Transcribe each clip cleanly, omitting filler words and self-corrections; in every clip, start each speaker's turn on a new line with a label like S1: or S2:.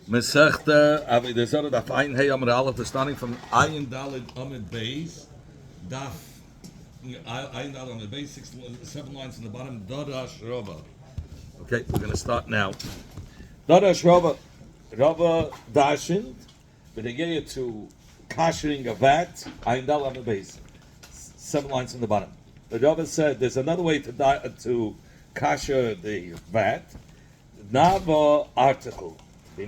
S1: Mesechta Avoda Zara Daf Ein Hey Amud Aleph, starting from Ayin Daled Amud Beis, Daf Ayin Daled Amud Beis, 7 lines in the bottom. Dadash Rava. Okay, we're going to start now. Dadash Rava, Rava dashened, but they get you to kashering a vat. Ayin Daled Amud Beis, 7 lines in the bottom. The Rava said there's another way to kasher the vat. Nava article. The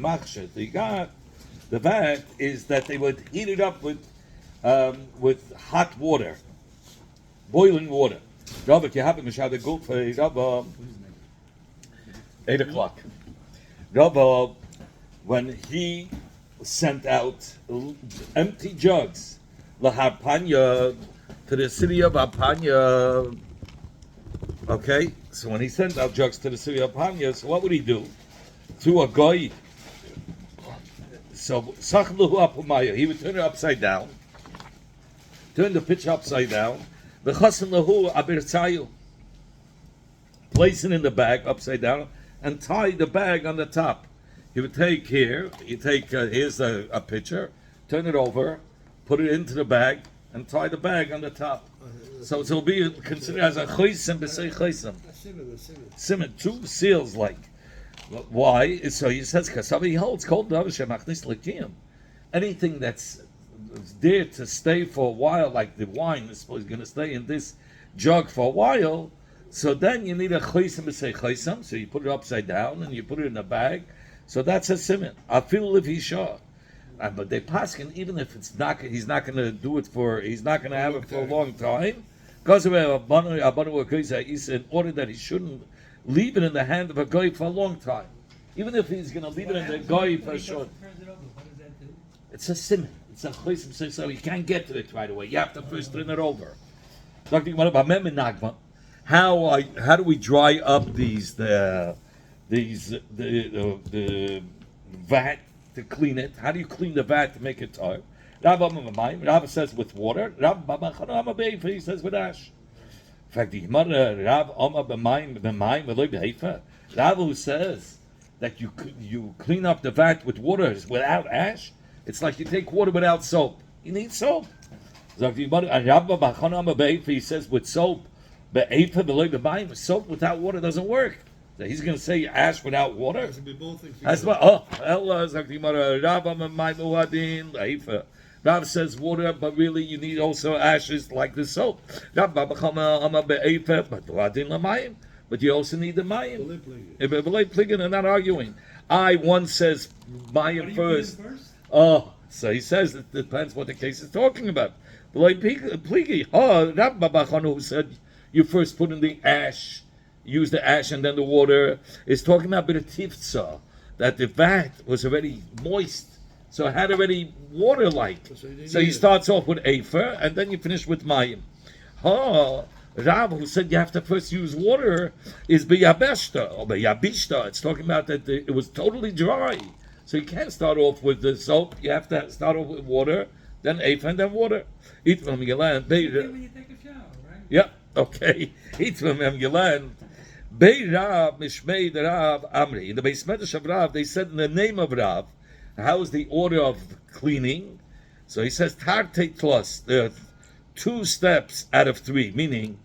S1: vat is that they would heat it up with hot water, boiling water. 8 o'clock. Rabba, when he sent out empty jugs, laharpanya, to the city of Apanya. Okay, so when he sent out jugs to the city of Apanya, so what would he do? To a guy. So he would turn it upside down, turn the pitch upside down. Place it in the bag upside down and tie the bag on the top. He would take here's a pitcher, turn it over, put it into the bag, and tie the bag on the top. So it'll be considered as a choisem b'sei choisem. Simon, 2 seals like. Why? So he says, he holds cold anything that's there to stay for a while, like the wine is going to stay in this jug for a while. So then you need a choisem b'sei choisem. So you put it upside down and you put it in a bag. So that's a simon. I feel if he's sure. But they paskin, even if he's not going to do it he's not going to have it for a long time, because of in order that he shouldn't leave it in the hand of a guy for a long time. Even if he's going to leave it in the guy for a short. It's a simon. It's a choisim, so you can't get to it right away. You have to first turn it over. How do we dry up the vat to clean it? How do you clean the vat to make it tar? Rav says with water. He says with ash. In fact, the Rav who says that you clean up the vat with water without ash, it's like you take water without soap. You need soap. He says with soap, soap without water doesn't work. So he's going to say ash without water.
S2: It has to be both things.
S1: Rav says water, but really you need also ashes like the soap. But you also need the mayim. They're not arguing. One says mayim first. Oh, so he says it depends what the case is talking about. Rav who said you first put in the ash, use the ash and then the water, is talking about bit of tifza, that the vat was already moist. So it had already water-like. So he starts off with Afer, and then you finish with Mayim. Rav, who said you have to first use water, is B'yabeshta, or B'yabishta. It's talking about that it was totally dry. So you can't start off with the soap. You have to start off with water, then Afer, and then water. Eat from Gilan.
S3: When you take a shower, right?
S1: Yeah, okay. Eat from Gilan. Bei Rav, Mishmei Rav Amri. In the Beis Medrash of Rav, they said in the name of Rav, how is the order of cleaning? So he says Tarte Tlos. There are 2 steps out of 3, meaning,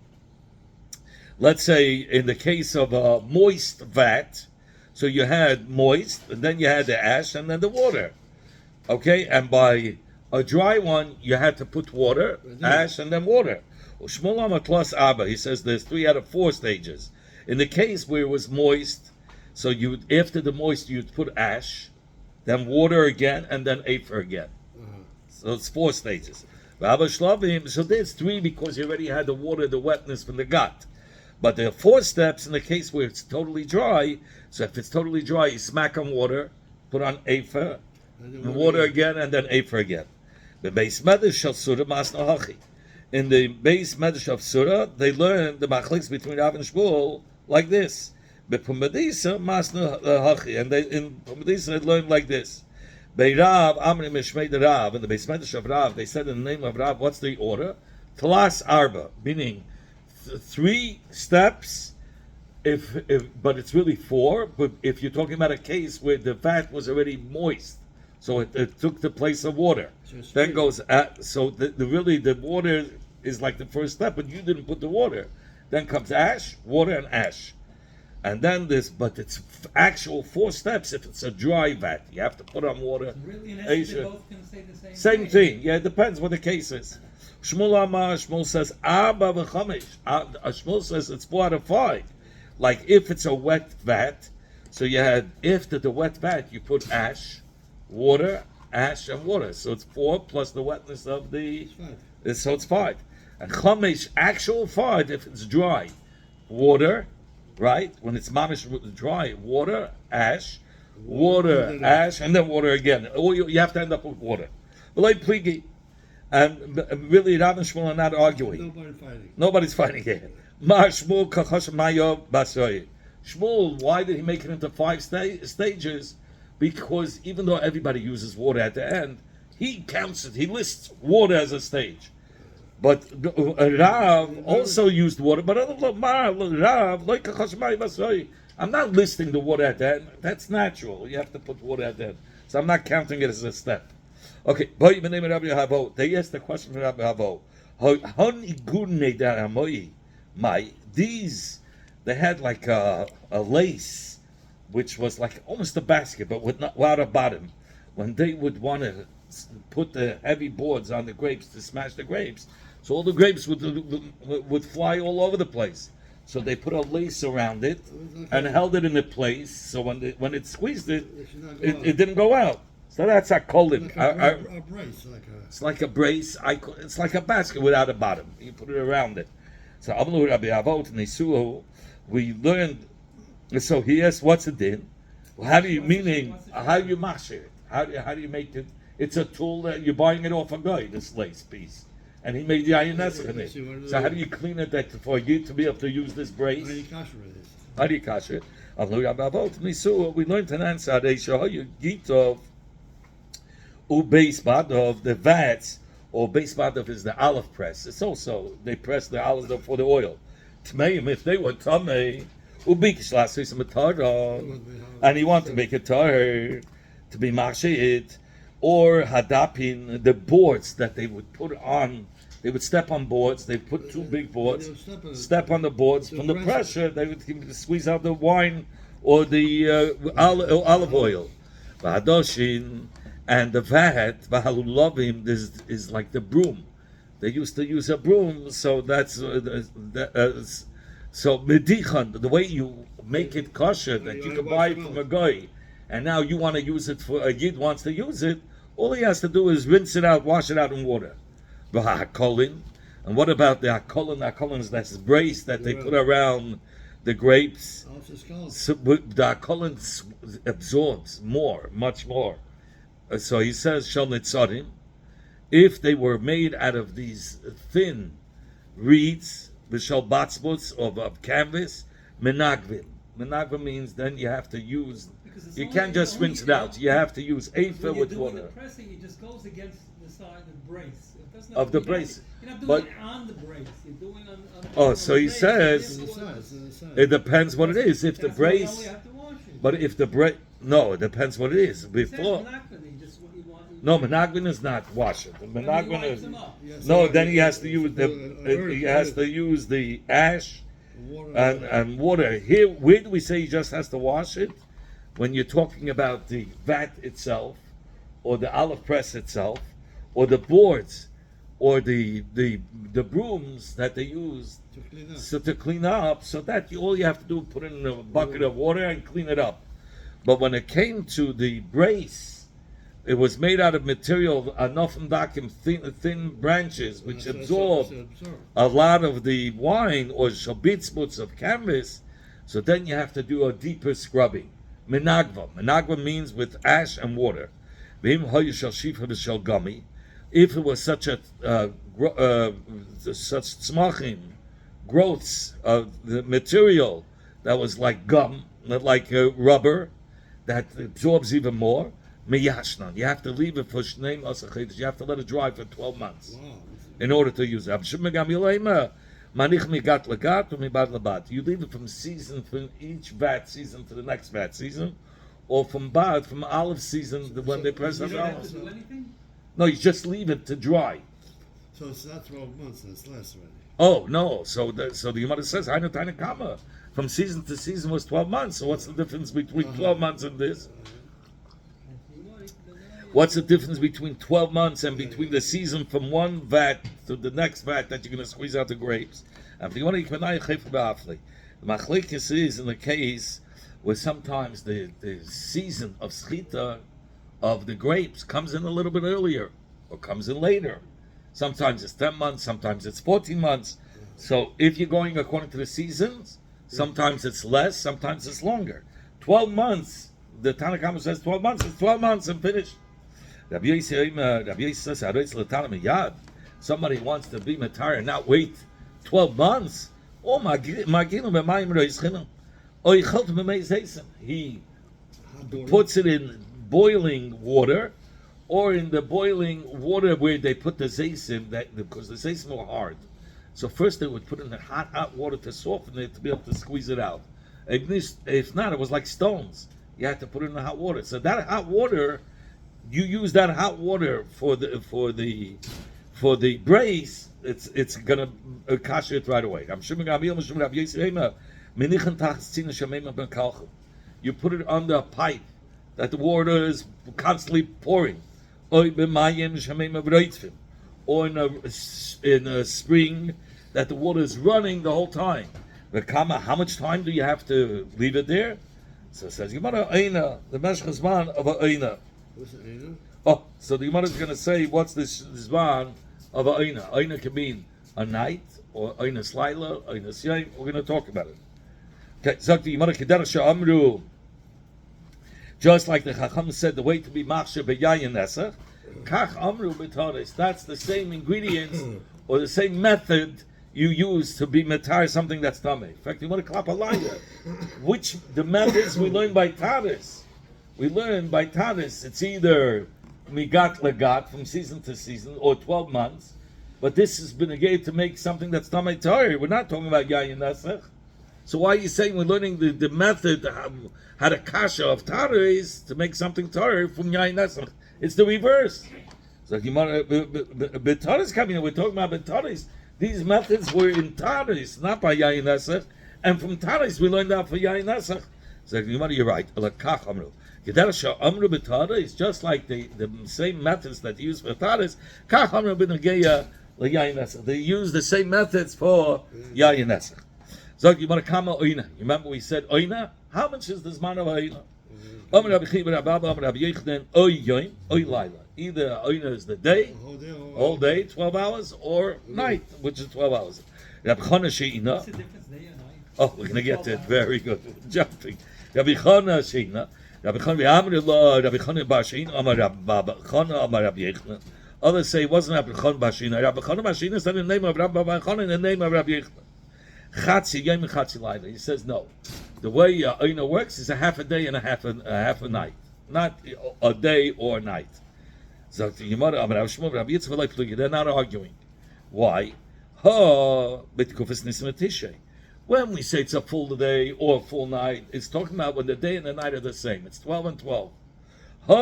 S1: let's say in the case of a moist vat, so you had moist, and then you had the ash, and then the water. Okay, and by a dry one, you had to put water, ash, and then water. Shmuel Tlos Abba, he says there's 3 out of 4 stages. In the case where it was moist, so after the moist, you'd put ash, then water again, and then Afer again. So it's 4 stages. So there's 3 because you already had the water, the wetness from the gut. But there are 4 steps in the case where it's totally dry. So if it's totally dry, you smack on water, put on Afer, and water again, and then Afer again. The Beis Medrash of Surah Masna Hachi. In the Beis Medrash of Surah, they learn the machliks between Rav and Shmuel like this. But Pumadisa Masna Hachi, and in Pumadisa they learned like this. Bei Rav Amri Mishmei the Rav, in the Beis Medrash of Rav, they said in the name of Rav, what's the order? Tlas Arba, meaning 3 steps But it's really 4. But if you're talking about a case where the vat was already moist, so it took the place of water,
S2: So it's
S1: then
S2: three.
S1: goes at, so the water is like the first step, but you didn't put the water. Then comes ash, water, and ash, and then this. But it's actual 4 steps. If it's a dry vat, you have to put on water.
S3: Really, in essence, they
S1: Asia.
S3: both can say the
S1: Same thing. Yeah, it depends what the case is. Shmuel Amar, Shmuel says, Abba v'chamish. Shmuel says it's 4 out of 5. Like if it's a wet vat, so you had, if the wet vat, you put ash, water, ash, and water. So it's 4 plus the wetness of the,
S2: It's 5.
S1: so it's 5. And chamish, actual 5 if it's dry. Water, right? When it's mamish dry, water, ash, water, ash, and then water again. Or you have to end up with water. But pligi. And really, Rav and Shmuel are not arguing.
S2: Nobody fighting.
S1: Nobody's fighting here. Ma Shmuel kachosh mayo basoy. Shmuel, why did he make it into 5 stages? Because even though everybody uses water at the end, he counts it. He lists water as a stage. But Rav also used water. But Rav, like kachosh mayo basoy. I'm not listing the water at the end. That's natural. You have to put water at the end. So I'm not counting it as a step. Okay, boy, my name is Rabbi Havo. They asked the question from Rabbi Havo. These, they had like a lace, which was like almost a basket, but without a bottom. When they would want to put the heavy boards on the grapes to smash the grapes, so all the grapes would fly all over the place. So they put a lace around it and held it in a place. So when it squeezed it, it didn't go out. So that's a colin.
S2: Like a brace,
S1: It's like a brace. It's like a basket without a bottom. You put it around it. So Amlu Rabbi Avot Nisuhu, we learned. So he asked, "What's it din? Well, how do you How do you mash it? How do you make it? It's a tool that you're buying it off a guy. This lace piece, and he made the ayin nesach in it. So how do you clean it that for you to be able to use this brace? How do you cash it? Amlu Rabbi Avot Nisuhu. We learned an answer. They show you gitov. Base of the vats, or base of is the olive press. It's also they press the olive for the oil. Tmeim, if they were tamei, and he wanted to make a tar to be mashit, or hadapin, the boards that they would put on. They would step on boards. They put 2 big boards. Step on the boards. From the pressure, they would squeeze out the wine or the olive oil. V'hadoshin. And the vat, Vahalulovim, is like the broom. They used to use a broom, so that's so medichan. The way you make it kosher, that you can buy it from a guy, and now you want to use it for a yid wants to use it. All he has to do is rinse it out, wash it out in water. Vahakolin, and what about the hakolin? Hakolin is that brace that they put around the grapes. So the hakolin absorbs much more. So he says, Shal Nitzarim, if they were made out of these thin reeds, V'shal batzbutz of canvas, Menagvim. Menagvim means then you have to use, you can't just rinse it out. You have to use Afer with water.
S3: The pressing, it just goes against the side of the brace. It doesn't
S1: Of the brace.
S3: You're not doing
S1: But,
S3: it on the brace. You're doing on
S1: oh, so he says, it depends what it is. If the brace, but if the brace, no, it depends what it is. Before. No, Menagvin is not washing. Menagvin is no. Then he has to use the ash and water. Here, where do we say he just has to wash it? When you're talking about the vat itself, or the olive press itself, or the boards, or the brooms that they use to clean up, so that all you have to do is put it in a bucket of water and clean it up. But when it came to the brace, it was made out of material, thin branches, which absorb a lot of the wine or shabitzbutz of canvas. So then you have to do a deeper scrubbing. Menagva. Menagva means with ash and water. If it was such tzmachim, growths of the material that was like gum, like rubber, that absorbs even more, meyashnan. You have to leave it for shneim asachidus. You have to let it dry for 12 months in order to use it. Manich migat lagat or mibad labat. You leave it from each vat season to the next vat season, or from bad, from olive season when they press
S3: You
S1: the
S3: don't have
S1: olives.
S3: to do anything?
S1: No, you just leave it to dry.
S2: So it's not 12 months, it's less already.
S1: Oh no! So the Gemara says Hainu Taina Kama. From season to season was 12 months. So what's the difference between 12 months and this? What's the difference between 12 months and between the season from one vat to the next vat that you're going to squeeze out the grapes? The machlekes is in the case where sometimes the season of schita of the grapes comes in a little bit earlier or comes in later. Sometimes it's 10 months, sometimes it's 14 months. So if you're going according to the seasons, sometimes it's less, sometimes it's longer. 12 months, the Tanna Kama says 12 months, it's 12 months and finished. Rabbi Yossi says, somebody wants to be matar and not wait 12 months. He puts it in boiling water, or in the boiling water where they put the zaysim, because the zaysim are hard. So first they would put it in the hot water to soften it, to be able to squeeze it out. If not, it was like stones. You had to put it in the hot water. So that hot water, you use that hot water for the brace. It's gonna kasher it right away. You put it under a pipe that the water is constantly pouring, or in a spring that the water is running the whole time. How much time do you have to leave it there? So it says, the Meshach Zman of a Eina.
S2: What's it, Eina?
S1: Oh, so the Gemara is going to say, what's this Zman of a Eina? Eina can mean a night, or Eina Slaila, Eina Siyam. We're going to talk about it. Okay, Zok the Gemara Kederach Amru. Just like the Chacham said, the way to be machsher beyayin nesach, kach amru b'taris. That's the same ingredients or the same method you use to be metar something that's tummy. In fact, you want to clap a line there. Which the methods we learn by taris. We learn by taris. It's either migat legat from season to season or 12 months. But this has been a gate to make something that's tummy tar. We're not talking about yayin nesach. So why are you saying we're learning the method, how to kasha of taris to make something tar from yayin nesach? It's the reverse. So betaris coming in, we're talking about betaris. These methods were in taris, not by yayin nesach, and from taris we learned that for yayin nesach. So you're right. It's just like the same methods that you use for taris. They use the same methods for yayin nesach. So you want to come oina. You remember we said oina? How much is this man of oina? Either oina is the day, all day, 12 hours, or night, which is 12 hours.
S3: What's the difference, day and night?
S1: Oh, we're going to get to it. Very good. Jumping. Rabbi Chana Sheina. Rabbi Chana Bar Sheina. Amar Rabbi Chana. Amar Rabbi Yechna. Others say it wasn't Rabbi Chana Bar Sheina. Rabbi Chana Bar Sheina said in the name of Rabbi Chana, in the name of Rabbi Yechna. Chatzi Yom Chatzi Laila. He says no. The way Oina works is a half a day and a half a night, not a day or a night. So they're not arguing. Why? When we say it's a full day or a full night, it's talking about when the day and the night are the same. It's 12 and 12. In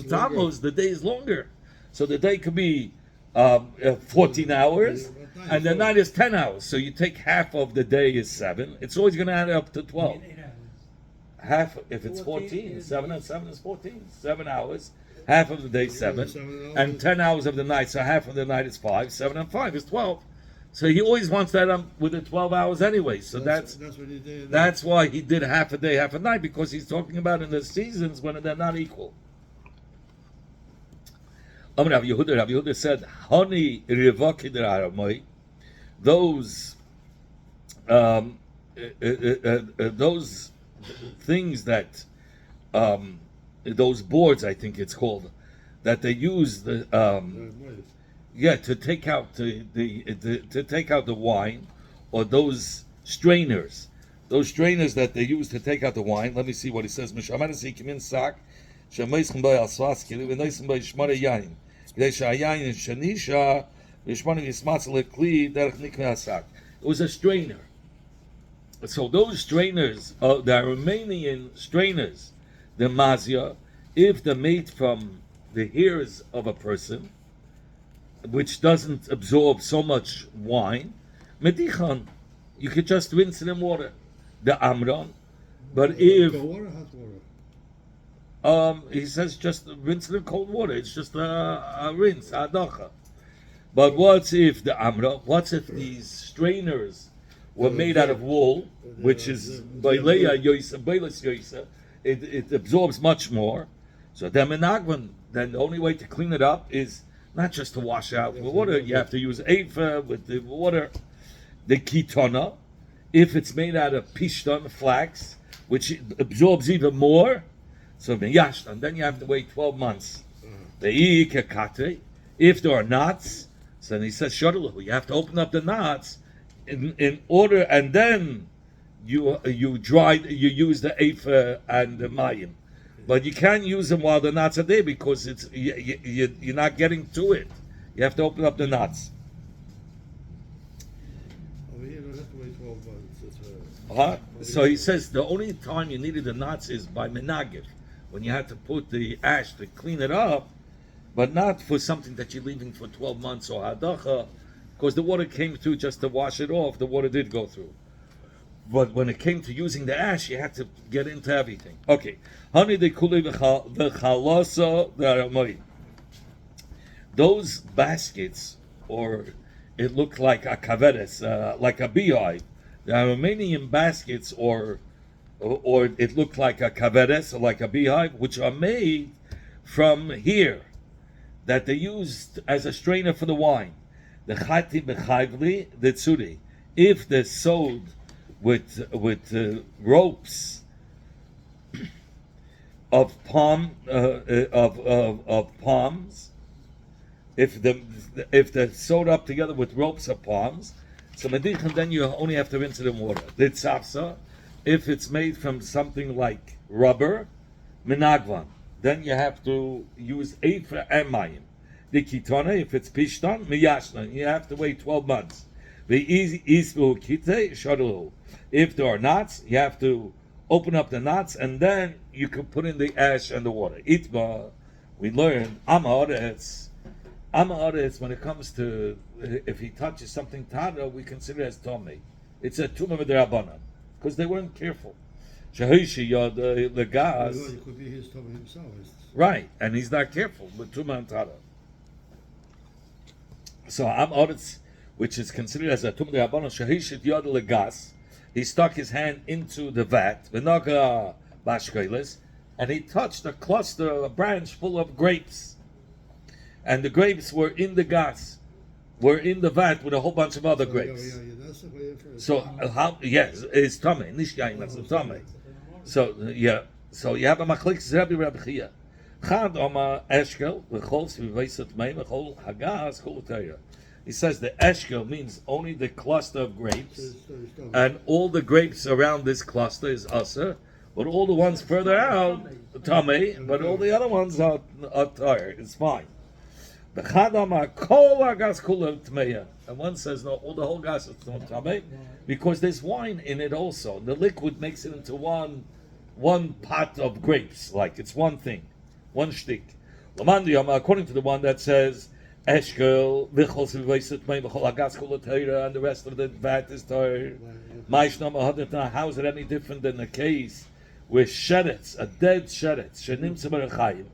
S1: Tammuz, the day is longer. So the day could be 14 hours, and the night is 10 hours. So you take half of the day is 7. It's always going to add up to 12. Half, if it's 14, 7 and 7 is 14. 7 hours. Half of the day 7. And 10 hours of the night, so half of the night is 5. 7 and 5 is 12. So he always wants that with the 12 hours anyway. So that's
S2: what he did.
S1: That's why he did half a day, half a night, because he's talking about in the seasons when they're not equal. Rabbi Yehuda said, "Honey revaki those things that those boards, I think it's called, that they use to take out to take out the wine, or those strainers that they use to take out the wine." Let me see what he says. It was a strainer. So those strainers, the Romanian strainers, the mazia, if they're made from the hairs of a person, which doesn't absorb so much wine, medichan, you could just rinse it in water. The amron, but if
S2: Cold water, hot water.
S1: he says just rinse it in cold water, it's just a rinse, a dacha. But what if the amra? What if these strainers were made out of wool, which is baileya yoisa, bailes yoisa? It absorbs much more. So then the only way to clean it up is not just to wash out with water. You have to use Ava with the water. The kitona, if it's made out of pishtan, flax, which absorbs even more, so miyashtan, then you have to wait 12 months. The ikakate, if there are knots, so then he says shadalahu, you have to open up the knots in order, and then you use the Ava and the mayim. But you can't use them while the knots are there because you're not getting to it. You have to open up the knots.
S2: Over here, you don't have to wait 12 months.
S1: So he says the only time you needed the knots is by menagif, when you had to put the ash to clean it up, but not for something that you're leaving for 12 months or hadacha, because the water came through just to wash it off. The water did go through. But when it came to using the ash, you had to get into everything. Okay. Those baskets, or it looked like a kaveres, like a beehive. The Romanian baskets, or it looked like a kaveres, or like a beehive, which are made from here, that they used as a strainer for the wine. The chati bechayvli, the tzuri. If they're sewed with ropes of palms, if they're sewed up together with ropes of palms, so then you only have to rinse it in water. The tzapsa, if it's made from something like rubber, menagvan, then you have to use ephra and mayim. The kitona, if it's pishtan, miyashtan, you have to wait 12 months. If there are knots, you have to open up the knots, and then you can put in the ash and the water. Itba, we learned, amaretz, when it comes to, if he touches something tada, we consider it as tomei. It's a tumah v'derabanan, because they weren't careful. Shahishi yod legas.
S2: It could be his tummy himself.
S1: Right, and he's not careful with tumah and tada. So amaretz, which is considered as a tumah v'derabanan, shahishit yod legas. He stuck his hand into the vat, v'naga bashkeles, and he touched a cluster, a branch full of grapes. And the grapes were in the gas, were in the vat with a whole bunch of other grapes.
S2: That's the way
S1: So how? Yes, it's tummy. Nishyayin, that's the tummy. So yeah. So you have a machlik Rabbi Chia. Chad Oma Eshkel v'chol sviveisat mei v'chol hagas kol utayra. He says the eshkel means only the cluster of grapes, and all the grapes around this cluster is aser, but all the ones further out, tamei, but all the other ones are tired. It's fine. And one says no, all the whole gas is not tamei, because there's wine in it also. The liquid makes it into one pot of grapes, like it's one thing, one shtik. According to the one that says Eshkel, Vichol Silvaisit, Meichol Agas Kolotera, and the rest of the vat is tired. How is it any different than the case with sheretz, a dead sheretz, Shenim Semerachayim,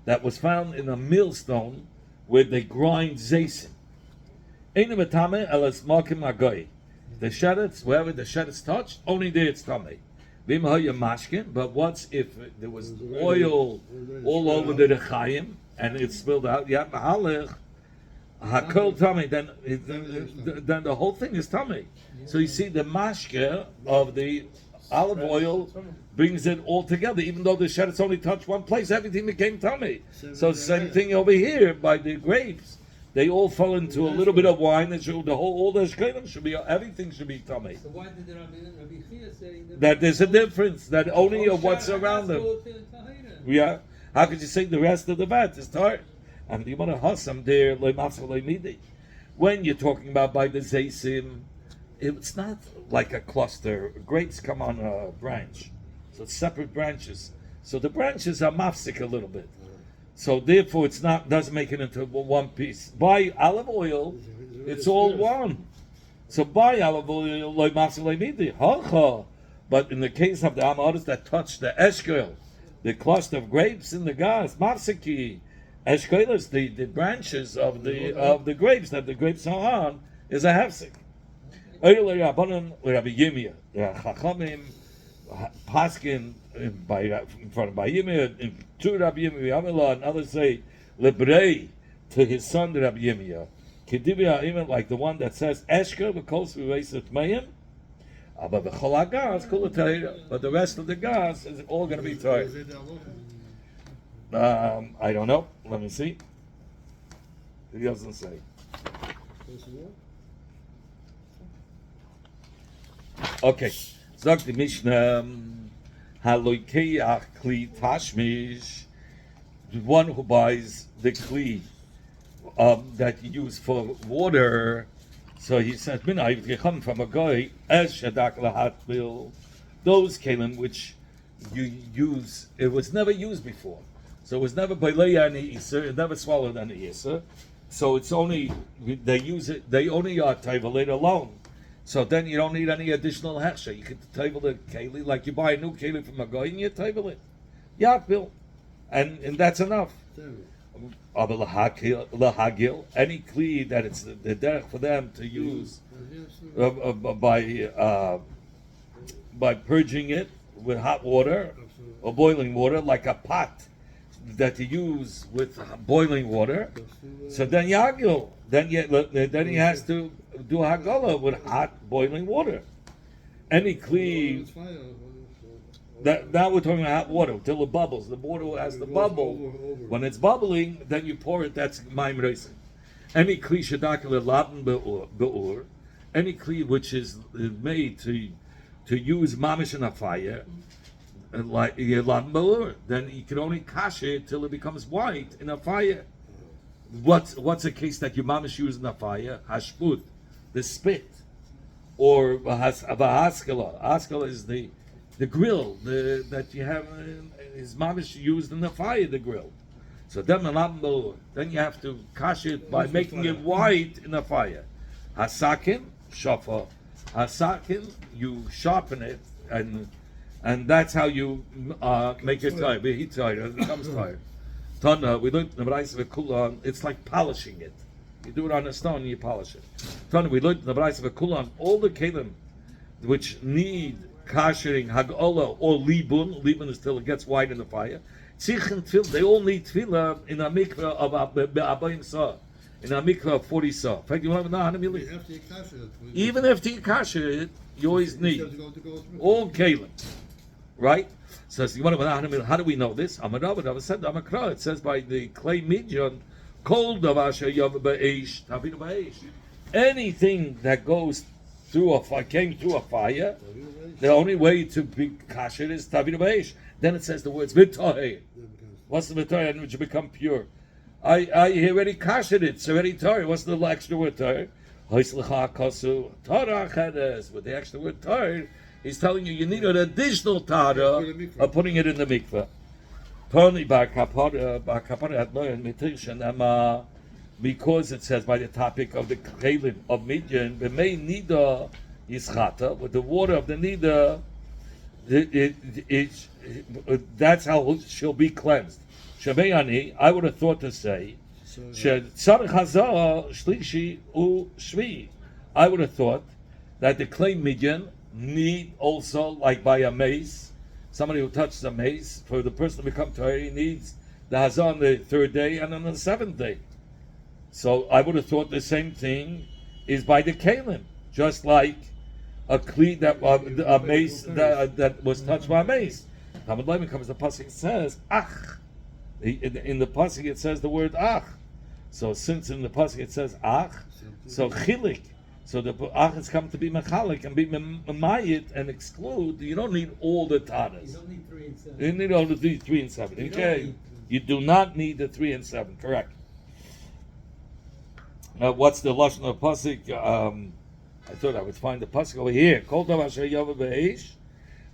S1: that was found in a millstone where they grind zaysim? Einem etame elas makim agoy. The sheretz, wherever the sheretz touched, only there it's tamei. Vim ha'ya mashkin, but what's if there was oil all over the rechayim and it spilled out? Yeah, mahalech. Hakol tummy, then the whole thing is tummy. So you see, the mashke of the olive oil brings it all together. Even though the sheretz only touched one place, everything became tummy. So same thing over here by the grapes. They all fell into a little bit of wine, and all the shkelim should be, everything should be tummy.
S3: So why did Rabbi Chia say
S1: that there's a difference? That only of what's around them. Yeah. How could you say the rest of the vat is tired? And you want to husam there loy mafsal loy midi. When you're talking about by the Zaysim, it's not like a cluster. Grapes come on a branch, so it's separate branches. So the branches are mafsik a little bit. So therefore, it's not doesn't make it into one piece. By olive oil, it's all one. So by olive oil, like mafsik like midi, but in the case of the amadas that touch the eshkel, the cluster of grapes in the gas, mafsiki, eshkelas, the branches of the grapes that the grapes are on, is a hefsek. Earlier, Rabbanan, Rabbi Yirmiyah, the Chachamim, Paskin, in front of Rabbi Yirmiyah, to Rabbi Yirmiyah, and others say Lebrei to his son Rabbi Yirmiyah. Kedibia, even like the one that says Eshker v'kol sviveisat mayim, but the cholagas kol Torah, but the rest of the gas is all going to be Torah. I don't know. Let me see. He doesn't say. Okay. Sagt die Mishnah, Haloikeach Kli Tashmish, the one who buys the Kli that you use for water. So he says, if you come from a guy, as Shadak Lahat Bil, those kalim which you use, it was never used before. So it was never Baileya any Isser, it never swallowed any Isser. So it's only, they use it, they only are Taivalet alone. So then you don't need any additional hechsher. You can table the keli like you buy a new keli from a guy and you table it. Yakbil. And that's enough. Lahagil, any kli that it's the derech for them to use by purging it with hot water or boiling water, like a pot that you use with boiling water. So then yagil, then he has to do hagala with hot boiling water. Any kli that now we're talking about hot water till it bubbles. The water has to bubble. When it's bubbling, then you pour it. That's maim reising. Any kli shadakil latin be'ur, any kli which is made to use mamish in a fire, like latin be'ur, then you can only kash it till it becomes white in a fire. What's a case that you mamish use in a fire? Hashput, the spit, or haskala. Haskala is the grill that you have is mamish used in the fire, the grill. So then you have to kash it by making it white in the fire. Hasakin, shafa. Hasakin, you sharpen it, and that's how you make it tired. It becomes tired. Tana, we learned the Braisa v'Kulan. It's like polishing it. You do it on a stone, and you polish it. Tana, we learned the Braisa v'Kulan. All the kelim which need kashering hagola or libun. Libun is till it gets white in the fire. Tzichin tefillah. They all need tefillah in a mikveh of abayim sa. In a mikveh of 40 sa. In fact, you want to know even after you kasher it, you always need all kelim, right? So you want to know how do we know this? Amarabah said Amakra. It says by the clay midjan, kol davasha yav ba'esh tavidu ba'esh. Anything that goes through a fire, came through a fire, the only way to be kasher is tavidu ba'esh. Then it says the words v'tohei. What's the v'tohei? And which become pure. I already kashered it. It's already tohei. What's the extra word tohei? Hoislecha kasu torah chedes. With the extra word tohei, he's telling you need an additional tara of putting it in the mikveh. Because it says by the topic of the kelim of midyan, b'mei nida yischata, with the water of the nida, that's how she'll be cleansed. Shemeyani, I would have thought to say, tzarich hazah shlishi u shvi. I would have thought that the clay midyan need also, like by a mace, somebody who touches a mace, for the person to become Torah, he needs the hazah on the third day and on the seventh day. So I would have thought the same thing is by the kalim, just like a kli that a mace that was touched by a mace. Talmud Leiman comes, the pasuk says ach. In the pasuk it says the word ach. So since in the pasuk it says ach, so chilik. So the ach has come to be mechalik and be memayit and exclude. You don't need all the taras.
S3: You don't need 3 and 7.
S1: You need all the 3 and 7. Okay, you do not need the 3 and 7. Correct. What's the lashon of pasuk? I thought I would find the pasuk over here. Kol davar asher yava be'esh,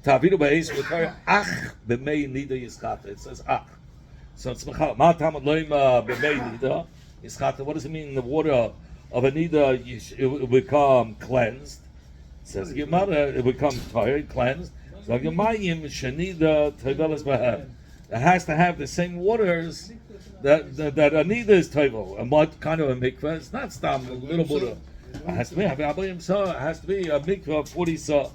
S1: ta'avidu be'esh v'tar ach b'mei nida yischata. It says ach. So it's mechal. Ma tamad loim b'mei nida yischata. What does it mean? The water of a nida it will become cleansed. It says Gemara, it will become tired, cleansed. So Gemayim shenida tevelas b'hem. It has to have the same waters that a nida is tevel. And what kind of a mikveh? It's not stam a little bit of. It has to be a mikveh of 40 saw.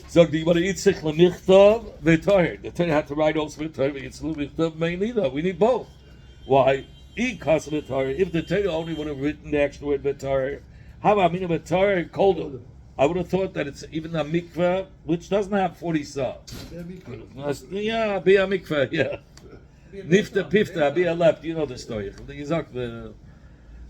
S1: So the Gemara Yitzchak lemichtav v'toher. The Torah had to write also v'toher. Yitzchak lemichtav meinida. We need both. Why? If the Torah only would have written the extra word v'toher, how about mina v'toher koldo? I would have thought that it's even a mikveh which doesn't have 40 saw. Yeah, be a mikveh. Yeah. Nifta pifta be a left. You know the story.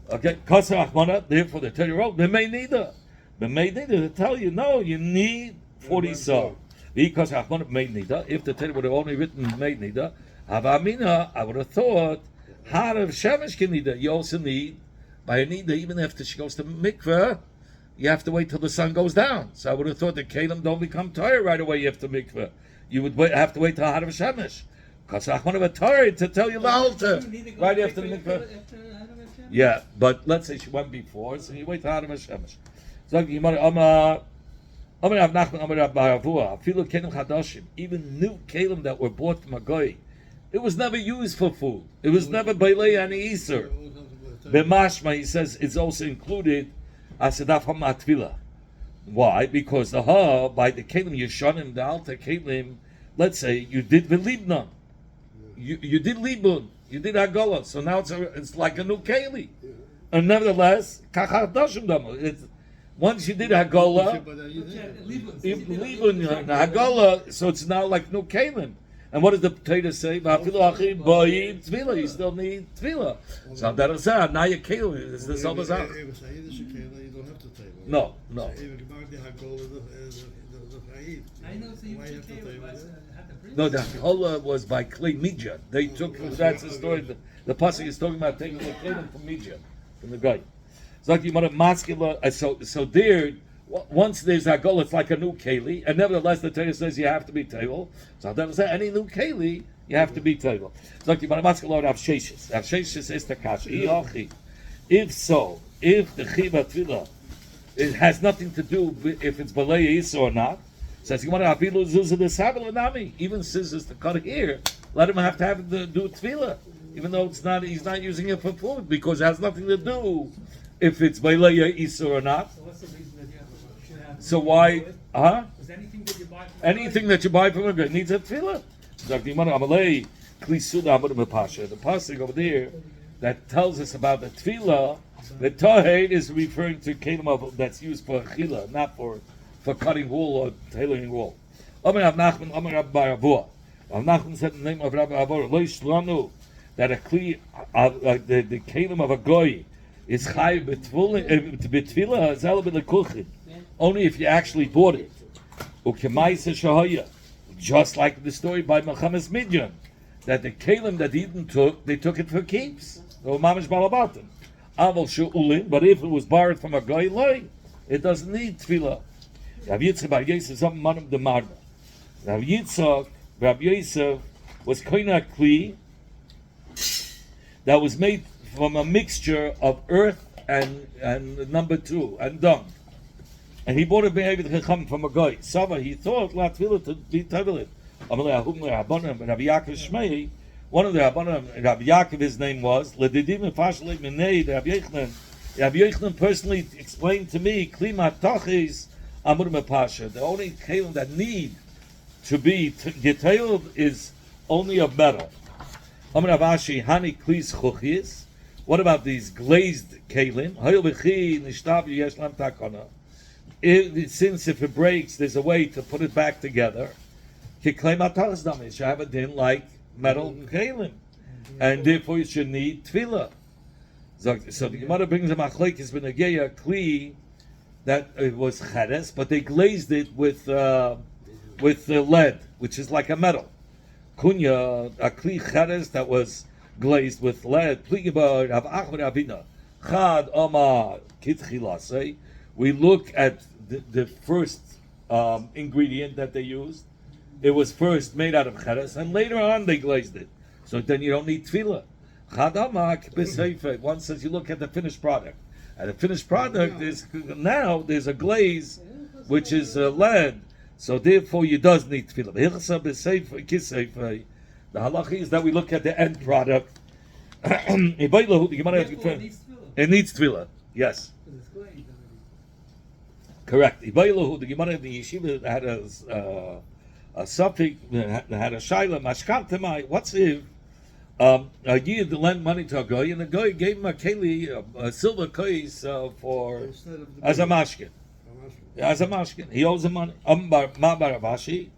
S1: Okay, Kasar Achmana, therefore the Torah wrote, B'mei nida. B'mei nida to tell you, no, you need 40 saw. Because Achmana b'mei nida, if the Torah would have only written b'mei nida, Havamina, I would have thought, Harav Shemesh nida. You also need, by a nida, even after she goes to mikveh, you have to wait till the sun goes down. So I would have thought the Kalim don't become tired right away after mikveh. You would have to wait till Harav Shemesh. Because Achmana a tired to tell you the altar right after the mikveh. Yeah, but let's say she went before, so you wait till Harav Shemesh. So even new kelim that were bought from a goy, it was never used for food. It was never bailei ani iser. B'mashma, he says, it's also included as a dafam atvila. Why? Because the by the kelim yeshanim, the altar kelim, let's say you did velibna, you did libun. You did Hagolah, so now it's like a new Keli. And nevertheless, once you did Hagolah, Hagolah, so it's now like new Kalim. And what does the Torah say? You still need Tefillah. So that'll say, now you're Keli. It's the same as that. No. No, the Hagolah was by Klei Midya. They took, that's the story. The pasuk is talking about taking the Klei from Midya, from the guy. So there, once there's Hagolah, it's like a new Keli, and nevertheless the Torah says you have to be Tevel. So that was any new Keli, you have to be Tevel. So Rav Sheshes is the kasha. If so, if the Chiva Tefillah, it has nothing to do with if it's Balei Isa or not. Says you want to even scissors to cut hair, let him have to do tefillah, even though it's not. He's not using it for food because it has nothing to do if it's Baileya Isa or not.
S3: So what's the reason that you should have?
S1: So why?
S3: Is anything that you buy from
S1: a guy needs a tefillah. The pasuk over there that tells us about the tefillah. The tahed is referring to kelim that's used for achila, not for cutting wool or tailoring wool. Rav Nachman said in the name of Rabbi Avoda, Lo Yishlanu, that a kli, the kelim of a goy is chai b'tefillah zel b'lekuchin, only if you actually bought it. Ukemaisa shahaya, just like the story by Mechames Midyan, that the kelim that Eden took, they took it for keeps. They were mamish balabatim. Aval she'ulin, but if it was borrowed from a goy, it doesn't need tefillah. Rav Yitzchak Bar Yosef something manam de marna. Rav Yitzchak, Rav Yosef was koina kli that was made from a mixture of earth and number 2 and dung, and he bought a be'evid chacham from a guy. Sava, he thought la tefillah to be tevelit. Amalei ahum le'abonim Rav Yaakov Shmei. One of the Rabbanim, Rav Yaakov, his name was Ledidim Fashli Minei. Rav Yochanan. Rav Yochanan personally explained to me klima tachis. The only kelim that need to be detailed is only of metal. What about these glazed kelim? Since if it breaks, there's a way to put it back together. You should have a din like metal kelim, and therefore you should need tefillah. So the Gemara brings a machlekes b'negeya kli that it was cheres, but they glazed it with lead, which is like a metal. Kunya, a kli cheres that was glazed with lead. Pligiba Rav Achmad Avina. Chad Oma Kitchilase. We look at the first ingredient that they used. It was first made out of cheres, and later on they glazed it. So then you don't need tefillah. Chad Oma B'Seifa. One says you look at the finished product. And the finished product is now there's a glaze, which is lead. So therefore you does need tefillah. The halacha is that we look at the end product.
S3: Therefore, it needs tefillah.
S1: It needs tefillah. Yes,
S3: Because it's glazed already.
S1: correct. The Gemara of the yeshiva had a suffix, had a shaila mashkantamai. What's if a yid lent money to a guy, and the guy gave him a keli, a silver case for
S2: Instead of the
S1: as a mashkin. As a mashkin, he owes him money. Ma bar Ravashi,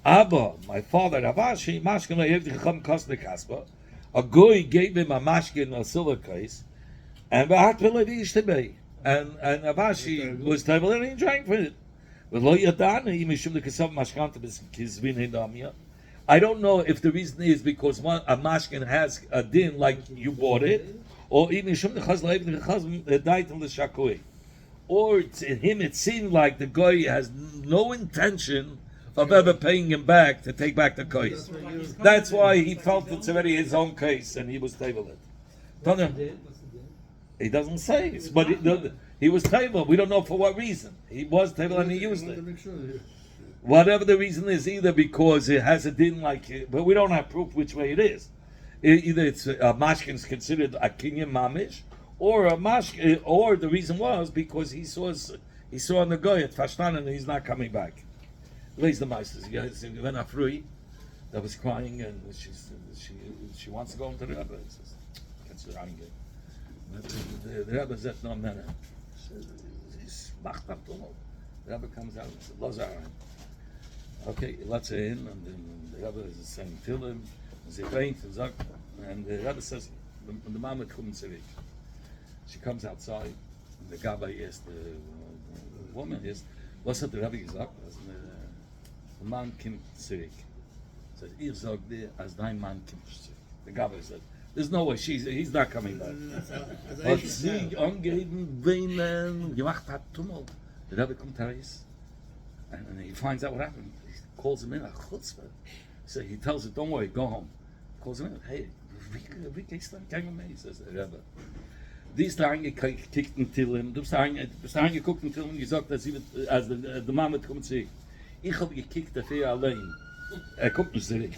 S1: Abba, my father Ravashi, mashkin le'evdi cost the kaspa. A guy gave him a mashkin, a silver case, and Ravashi was table and he drank for it. I don't know if the reason is because a mashkin has a din like you bought it, or even or to him it seemed like the guy has no intention of ever paying him back to take back the case. That's why he felt it's already his own case and he was tabled it.
S3: What's the din?
S1: He doesn't say, but he was tabled. We don't know for what reason. He was tabled and he used it. Whatever the reason is, either because it has a din like it, but we don't have proof which way it is. Either it's a mashkin is considered a kinyan mamish, or a mashkin, or the reason was because he saw on the guy at Fashtan and he's not coming back. Raise the meisters. When a free that was crying and she wants to go into the Rebbe. He says, "Can't sit down again." The Rebbe said, "No, man." He's macht up. The Rebbe comes out and says, "Lo zara." Okay, let's in, and then the Rebbe is saying to him, and the Rebbe says, the mama comes in. She comes outside, and the Gabbai is the woman is, what's that the Rebbe gesagt? The man kommt zurück. Says, ich sag dir, als dein Mann kommt zurück. The Gabbai said, there's no way, he's not coming back. But sie angeben, weinen, gemacht hat Tumult. The Rebbe kommt raus, and he finds out what happened. He calls him in, a chutzpah. So he tells him, don't worry, go home. Calls him in, hey, wie geht's dann? Kein mehr, says the Rebbe. Die ist da angekickt in Tillim, du bist da angeguckt in Tillim und gesagt, dass als der Mann mit kommt zurück. Ich habe gekickt dafür allein. Kommt nicht zurück.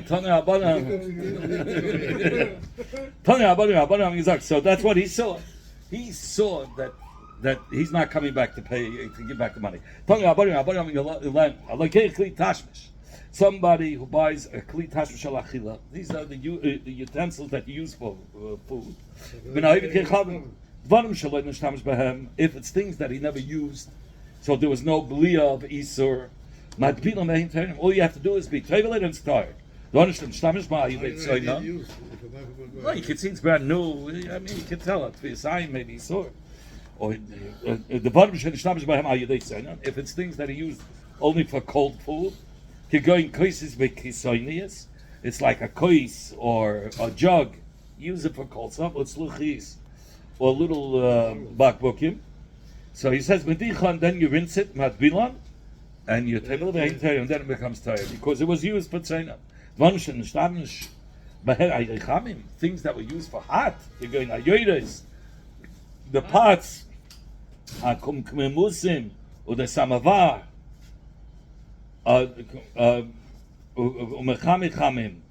S1: Tanya Abana haben gesagt, so that's what he saw. He saw that he's not coming back to give back the money. Somebody who buys a kli tashmish al achila. These are the utensils that you use for food. If it's things that he never used, so there was no blia of isur. All you have to do is be table and start. No, you can see it's brand new. I mean, you can tell it. For a sign, maybe isur. Or the bottom should establish by him. If it's things that he used only for cold food, it's like a kois or a jug. Use it for cold stuff. It's luchis or little bakbukim. So he says medichan. Then you rinse it matbilan, and you table it and then it becomes tired because it was used for tzena. Things that were used for hot. You're going ayoyres. The pots, kumkmemusim, or the samavar, umechamichamim.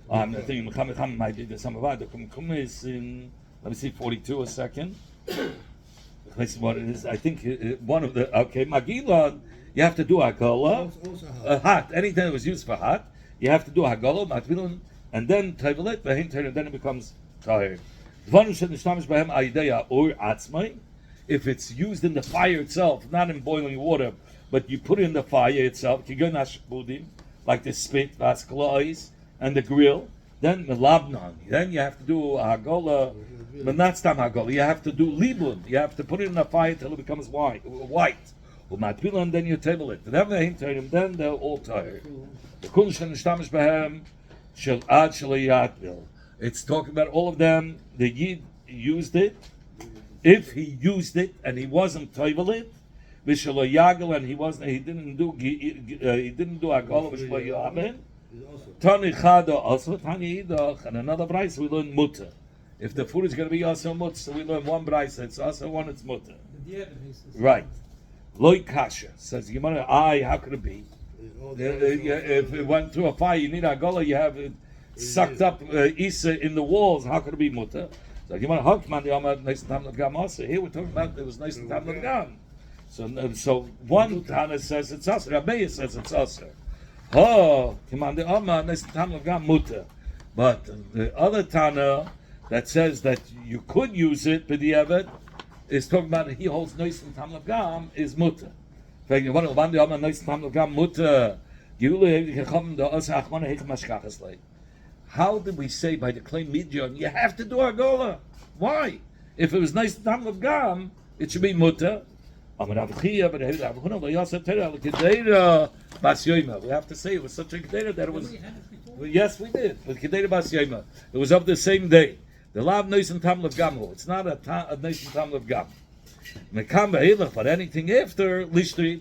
S1: I'm thinking mechamichamim might be the samavar. The kumkum is in, let me see, 42 a second. This is what it is. I think one of the, okay, Magillah, you have to do hagala. Hot, anything that was used for hot, you have to do hagala, matvilun, and then tavelet, and then it becomes tired. If it's used in the fire itself, not in boiling water, but you put it in the fire itself, like the spit, and the grill, then melabnan. Then you have to do hagola, but not stam hagola. You have to do libun. You have to put it in the fire till it becomes white. And then you table it. Then they're all tired. It's talking about all of them. The Yid used it, if he used it and he wasn't toivel it, v'shelo yagel, and he didn't do agala v'shelo yamen.
S2: Is also.
S1: Tani chado also tani idach, and another brayse we learn mutter. If the food is going to be also mutter, so we learn one brayse. It's also one. It's mutter.
S3: The diet basis.
S1: Right. Loi kasha says Gemara. How could it be?
S2: All
S1: If it went through a fire, you need agala. You have it sucked up isa in the walls. How could it be mutter? So Gemara Hakman the Amad nice tam gam also. Here we're talking about it was nice tam gam. So one Tana says it's aser. Rabbi says it's aser. Oh, Command the Amma nice tam gam mutter. But the other Tana that says that you could use it, but the evet is talking about he holds nice tam gam is mutter. You want to land the Amma nice tam gam mutter. How did we say by the claim midyon you have to do argola? Why? If it was nice tam of gam, it should be mutter. We have to say it was such a kedera that it was.
S3: We had it before.
S1: Yes, we did. With kedera bas yoima, it was of the same day. The lav nice and tam of gam. It's not a nice and tam of gam. But anything after lishtri,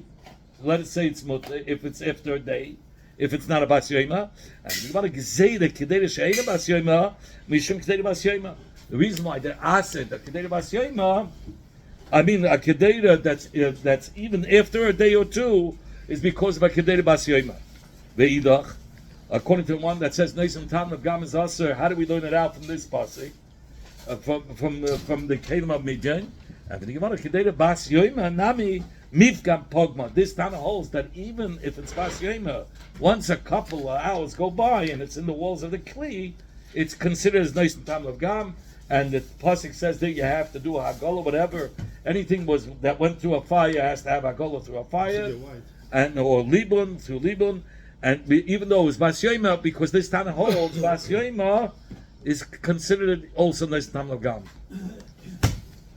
S1: let it say it's mutter if it's after a day. If it's not a bas yoima, and we want to say that kedera she'ena bas yoima, mishum kedera bas yoima. The reason why they asked the kedera bas yoima, I mean a kedera that's even after a day or two, is because of a kedera bas yoima. Ve'idach, according to one that says neisam tam of gam is aser. How do we learn it out from this pasuk? From the kelim of Midian, and the Gemara kedera bas yoima nami. Mifgam pogma. This Tana holds that even if it's bas yoima, once a couple of hours go by and it's in the walls of the kli, it's considered as nice and tam of gam. And the pasuk says that you have to do a hagolah, whatever. Anything that went through a fire has to have hagolah through a fire, and or libun through libun. And even though it's bas yoima, because this Tana holds bas yoima is considered also nice and tam of gam.